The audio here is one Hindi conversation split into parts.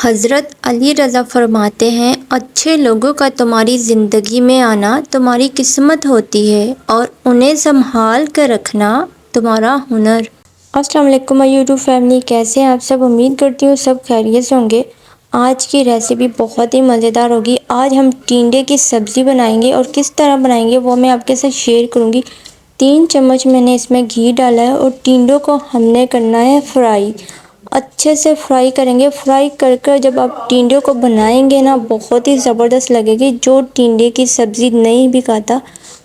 हज़रत अली रज़ा फरमाते हैं, अच्छे लोगों का तुम्हारी ज़िंदगी में आना तुम्हारी किस्मत होती है और उन्हें संभाल कर रखना तुम्हारा हुनर। अस्सलाम वालेकुम माय यूट्यूब फैमिली, कैसे हैं आप सब। उम्मीद करती हूँ सब खैरियत से होंगे। आज की रेसिपी बहुत ही मज़ेदार होगी। आज हम टिंडे की सब्ज़ी बनाएंगे और किस तरह बनाएंगे वो मैं आपके साथ शेयर करूँगी। 3 चम्मच मैंने इसमें घी डाला है और टिंडों को हमने करना है फ्राई। अच्छे से फ्राई करेंगे। फ्राई कर कर जब आप टिंडे को बनाएंगे ना, बहुत ही ज़बरदस्त लगेगी। जो टिंडे की सब्ज़ी नहीं भी खाता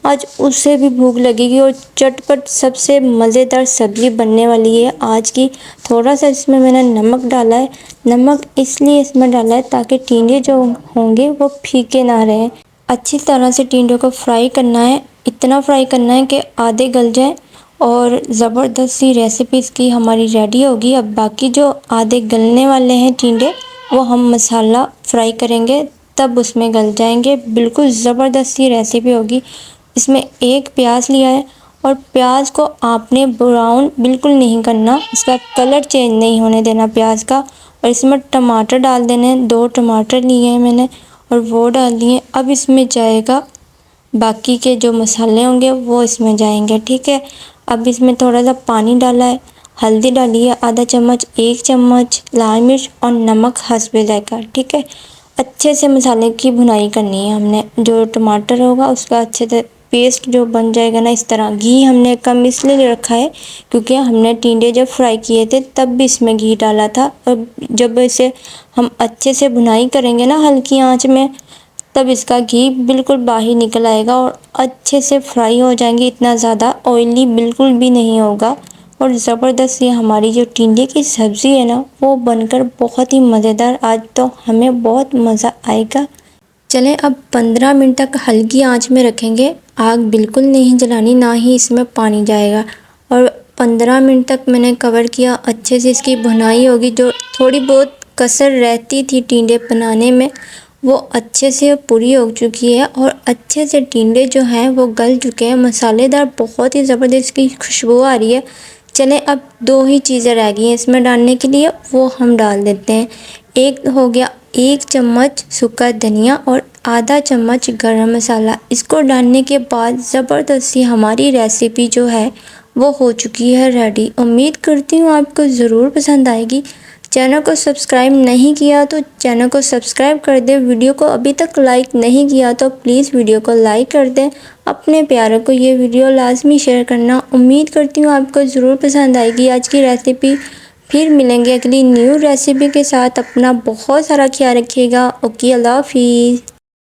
आज उसे भी भूख लगेगी और चटपट सबसे मज़ेदार सब्ज़ी बनने वाली है आज की। थोड़ा सा इसमें मैंने नमक डाला है। नमक इसलिए इसमें डाला है ताकि टिंडे जो होंगे वो फीके ना रहें। अच्छी तरह से टिंडे को फ्राई करना है। इतना फ्राई करना है कि आधे गल जाए और ज़बरदस्त सी रेसिपी इसकी हमारी रेडी होगी। अब बाकी जो आधे गलने वाले हैं टिंडे वो हम मसाला फ्राई करेंगे तब उसमें गल जाएंगे। बिल्कुल ज़बरदस्त सी रेसिपी होगी। इसमें एक प्याज लिया है और प्याज को आपने ब्राउन बिल्कुल नहीं करना, इसका कलर चेंज नहीं होने देना प्याज का। और इसमें टमाटर डाल देने हैं। 2 टमाटर लिए हैं मैंने और वो डाल दिए। अब इसमें जाएगा बाकी के जो मसाले होंगे वो इसमें जाएंगे, ठीक है। अब इसमें थोड़ा सा पानी डाला है, हल्दी डाली है आधा चम्मच, 1 चम्मच लाल मिर्च और नमक हस्बे जायका, ठीक है। अच्छे से मसाले की भुनाई करनी है हमने। जो टमाटर होगा उसका अच्छे से पेस्ट जो बन जाएगा ना, इस तरह। घी हमने कम इसलिए रखा है क्योंकि हमने टिंडे जब फ्राई किए थे तब भी इसमें घी डाला था। और जब इसे हम अच्छे से भुनाई करेंगे ना हल्की आंच में, तब इसका घी बिल्कुल बाहर निकल आएगा और अच्छे से फ्राई हो जाएंगे। इतना ज़्यादा ऑयली बिल्कुल भी नहीं होगा और ज़बरदस्त ये हमारी जो टिंडे की सब्ज़ी है ना वो बनकर बहुत ही मज़ेदार। आज तो हमें बहुत मज़ा आएगा। चलें अब 15 मिनट तक हल्की आंच में रखेंगे। आग बिल्कुल नहीं जलानी, ना ही इसमें पानी जाएगा। और 15 मिनट तक मैंने कवर किया। अच्छे से इसकी भुनाई होगी। जो थोड़ी बहुत कसर रहती थी टिंडे बनाने में वो अच्छे से पूरी हो चुकी है और अच्छे से टिंडे जो हैं वो गल चुके हैं। मसालेदार बहुत ही ज़बरदस्त की खुशबू आ रही है। चलें अब 2 ही चीज़ें रह गई हैं इसमें डालने के लिए, वो हम डाल देते हैं। एक हो गया 1 चम्मच सूखा धनिया और आधा चम्मच गरम मसाला। इसको डालने के बाद ज़बरदस्त सी हमारी रेसिपी जो है वो हो चुकी है रेडी। उम्मीद करती हूँ आपको ज़रूर पसंद आएगी। चैनल को सब्सक्राइब नहीं किया तो चैनल को सब्सक्राइब कर दें। वीडियो को अभी तक लाइक नहीं किया तो प्लीज़ वीडियो को लाइक कर दें। अपने प्यारों को ये वीडियो लाजमी शेयर करना। उम्मीद करती हूँ आपको ज़रूर पसंद आएगी आज की रेसिपी। फिर मिलेंगे अगली न्यू रेसिपी के साथ। अपना बहुत सारा ख्याल रखिएगा। ओके, अल्लाह हाफिज़।